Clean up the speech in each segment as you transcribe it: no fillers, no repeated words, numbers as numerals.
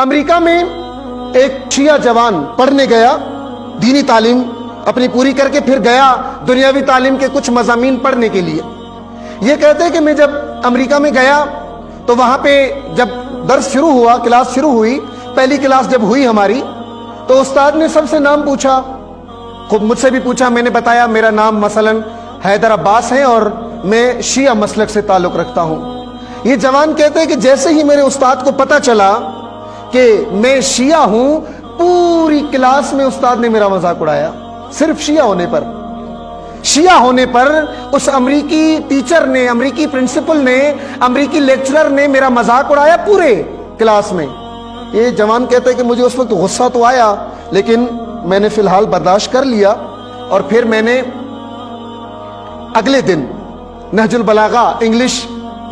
امریکہ میں ایک شیعہ جوان پڑھنے گیا، دینی تعلیم اپنی پوری کر کے پھر گیا دنیاوی تعلیم کے کچھ مضامین پڑھنے کے لیے۔ یہ کہتے ہیں کہ میں جب امریکہ میں گیا تو وہاں پہ جب درس شروع ہوا، کلاس شروع ہوئی، پہلی کلاس جب ہوئی ہماری، تو استاد نے سب سے نام پوچھا، خود مجھ سے بھی پوچھا، میں نے بتایا میرا نام مثلا حیدر عباس ہے اور میں شیعہ مسلک سے تعلق رکھتا ہوں۔ یہ جوان کہتے ہیں کہ جیسے ہی میرے استاد کو پتا چلا کہ میں شیعہ ہوں، پوری کلاس میں استاد نے میرا مذاق اڑایا، صرف شیعہ ہونے پر اس امریکی ٹیچر نے، امریکی پرنسپل نے، امریکی لیکچرر نے میرا مذاق اڑایا پورے کلاس میں۔ یہ جوان کہتے ہیں کہ مجھے اس وقت غصہ تو آیا، لیکن میں نے فی الحال برداشت کر لیا، اور پھر میں نے اگلے دن نہج البلاغہ انگلش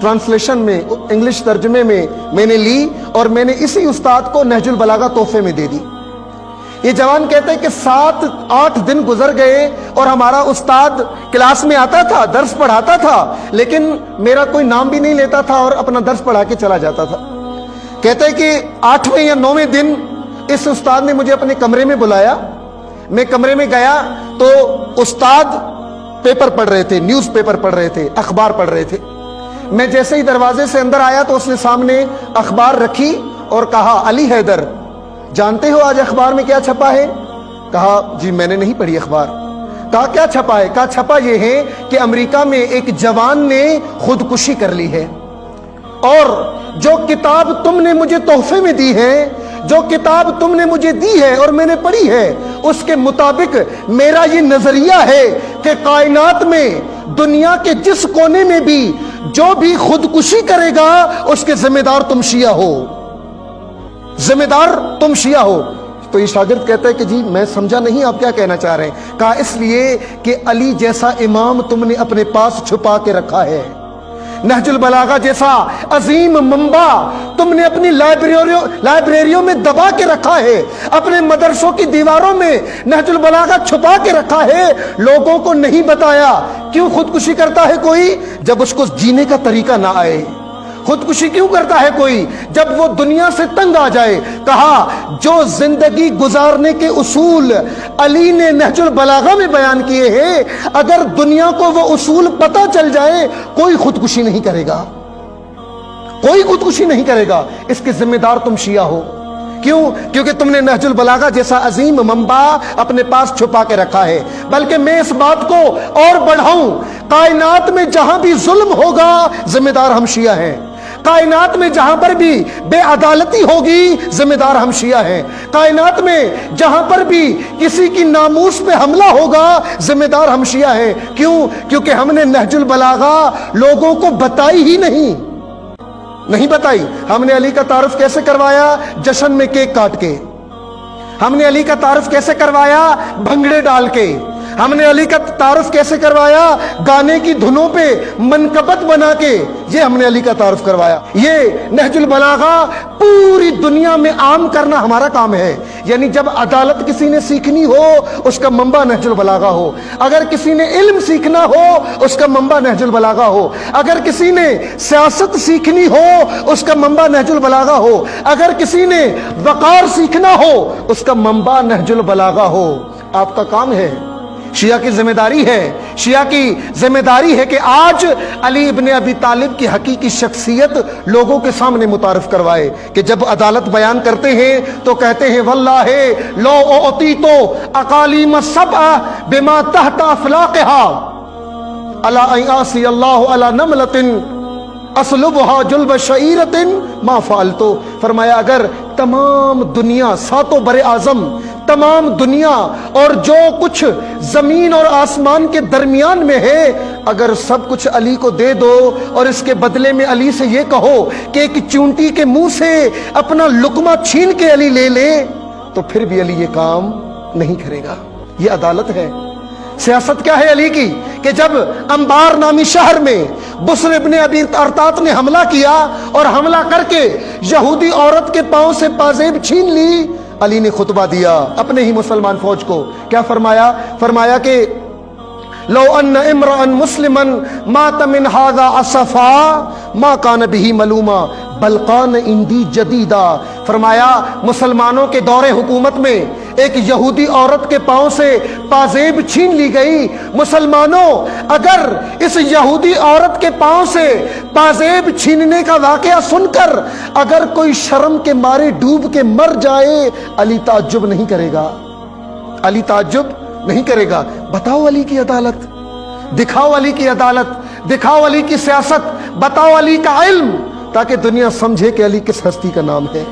ٹرانسلیشن میں، انگلش ترجمے میں نے لی، اور میں نے اسی استاد کو نہج البلاغہ تحفے میں دے دی۔ یہ جوان کہتے ہیں کہ 7-8 دن گزر گئے اور ہمارا استاد کلاس میں آتا تھا، درس پڑھاتا تھا، لیکن میرا کوئی نام بھی نہیں لیتا تھا اور اپنا درس پڑھا کے چلا جاتا تھا۔ کہتے ہیں کہ 8ویں یا 9ویں دن اس استاد نے مجھے اپنے کمرے میں بلایا۔ میں کمرے میں گیا تو استاد پیپر پڑھ رہے تھے، نیوز پیپر پڑھ رہے تھے، اخبار پڑھ رہے تھے۔ میں جیسے ہی دروازے سے اندر آیا تو اس نے سامنے اخبار رکھی اور کہا، علی حیدر، جانتے ہو آج اخبار میں کیا چھپا ہے؟ کہا جی میں نے نہیں پڑھی اخبار۔ کہا کیا چھپا ہے؟ کہا چھپا یہ ہے کہ امریکہ میں ایک جوان نے خودکشی کر لی ہے، اور جو کتاب تم نے مجھے تحفے میں دی ہے، جو کتاب تم نے مجھے دی ہے اور میں نے پڑھی ہے، اس کے مطابق میرا یہ نظریہ ہے کہ کائنات میں دنیا کے جس کونے میں بھی جو بھی خودکشی کرے گا اس کے ذمہ دار تم شیعہ ہو، ذمہ دار تم شیعہ ہو۔ تو یہ شاگرد کہتا ہے کہ جی میں سمجھا نہیں آپ کیا کہنا چاہ رہے ہیں۔ کہا اس لیے کہ علی جیسا امام تم نے اپنے پاس چھپا کے رکھا ہے، نہج البلاغہ جیسا عظیم منبع تم نے اپنی لائبریریوں میں دبا کے رکھا ہے، اپنے مدرسوں کی دیواروں میں نہج البلاغہ چھپا کے رکھا ہے، لوگوں کو نہیں بتایا۔ کیوں خودکشی کرتا ہے کوئی؟ جب اس کو جینے کا طریقہ نہ آئے۔ خودکشی کیوں کرتا ہے کوئی؟ جب وہ دنیا سے تنگ آ جائے۔ کہا جو زندگی گزارنے کے اصول علی نے نہج البلاغہ میں بیان کیے ہیں، اگر دنیا کو وہ اصول پتہ چل جائے، کوئی خودکشی نہیں کرے گا، کوئی خودکشی نہیں کرے گا۔ اس کے ذمہ دار تم شیعہ ہو۔ کیوں؟ کیونکہ تم نے نہج البلاغہ جیسا عظیم منبع اپنے پاس چھپا کے رکھا ہے۔ بلکہ میں اس بات کو اور بڑھاؤں، کائنات میں جہاں بھی ظلم ہوگا ذمہ دار ہم شیعہ ہیں، کائنات میں جہاں پر بھی بے عدالتی ہوگی ذمہ دار ہم شیعہ ہیں، کائنات میں جہاں پر بھی کسی کی ناموس پہ حملہ ہوگا ذمہ دار ہم شیعہ ہیں۔ کیوں؟ کیونکہ ہم نے نہج البلاغہ لوگوں کو بتائی ہی نہیں بتائی۔ ہم نے علی کا تعارف کیسے کروایا؟ جشن میں کیک کاٹ کے۔ ہم نے علی کا تعارف کیسے کروایا؟ بھنگڑے ڈال کے۔ ہم نے علی کا تعارف کیسے کروایا؟ گانے کی دھنوں پہ منقبت بنا کے۔ یہ ہم نے علی کا تعارف کروایا۔ یہ نہج البلاغہ پوری دنیا میں عام کرنا ہمارا کام ہے۔ یعنی جب عدالت کسی نے سیکھنی ہو اس کا منبع نہج البلاغہ ہو، اگر کسی نے علم سیکھنا ہو اس کا منبع نہج البلاغہ ہو، اگر کسی نے سیاست سیکھنی ہو اس کا منبع نہج البلاغہ ہو، اگر کسی نے وقار سیکھنا ہو اس کا منبع نہج البلاغہ ہو۔ آپ کا کام ہے، شیعہ کی ذمہ داری ہے، شیعہ کی ذمہ داری ہے کہ آج علی ابن ابی طالب کی حقیقی شخصیت لوگوں کے سامنے متعارف کروائے، کہ جب عدالت بیان کرتے ہیں تو کہتے ہیں واللہ لو اعطیت اقالیم السبع بما تحت افلاقها الا ان اعصی اللہ علی نملۃ اسلبها جلب شعیرۃ ما فعلت۔ فرمایا اگر تمام دنیا، ساتوں بر اعظم تمام دنیا اور جو کچھ زمین اور آسمان کے درمیان میں ہے، اگر سب کچھ علی کو دے دو اور اس کے بدلے میں علی سے یہ کہو کہ ایک چونٹی کے منہ سے اپنا لقمہ چھین کے علی لے لے، تو پھر بھی علی یہ کام نہیں کرے گا۔ یہ عدالت ہے۔ سیاست کیا ہے علی کی؟ کہ جب انبار نامی شہر میں بسر ابن ابی ارطاط نے حملہ کیا اور حملہ کر کے یہودی عورت کے پاؤں سے پازیب چھین لی، علی نے خطبہ دیا اپنے ہی مسلمان فوج کو۔ کیا فرمایا؟ فرمایا کہ لو ان امرأ مسلما مات من هذا اسفا ما کان به ملوما بل کان عندی جدیدا. فرمایا مسلمانوں کے دور حکومت میں ایک یہودی عورت کے پاؤں سے پازیب چھین لی گئی. مسلمانوں اگر اس یہودی عورت کے پاؤں سے پازیب چھیننے کا واقعہ سن کر اگر کوئی شرم کے مارے ڈوب کے مر جائے علی تعجب نہیں کرے گا. علی تعجب نہیں کرے گا. بتاؤ علی کی عدالت, دکھاؤ علی کی عدالت, دکھاؤ علی کی سیاست, بتاؤ علی کا علم, تاکہ دنیا سمجھے کہ علی کس ہستی کا نام ہے.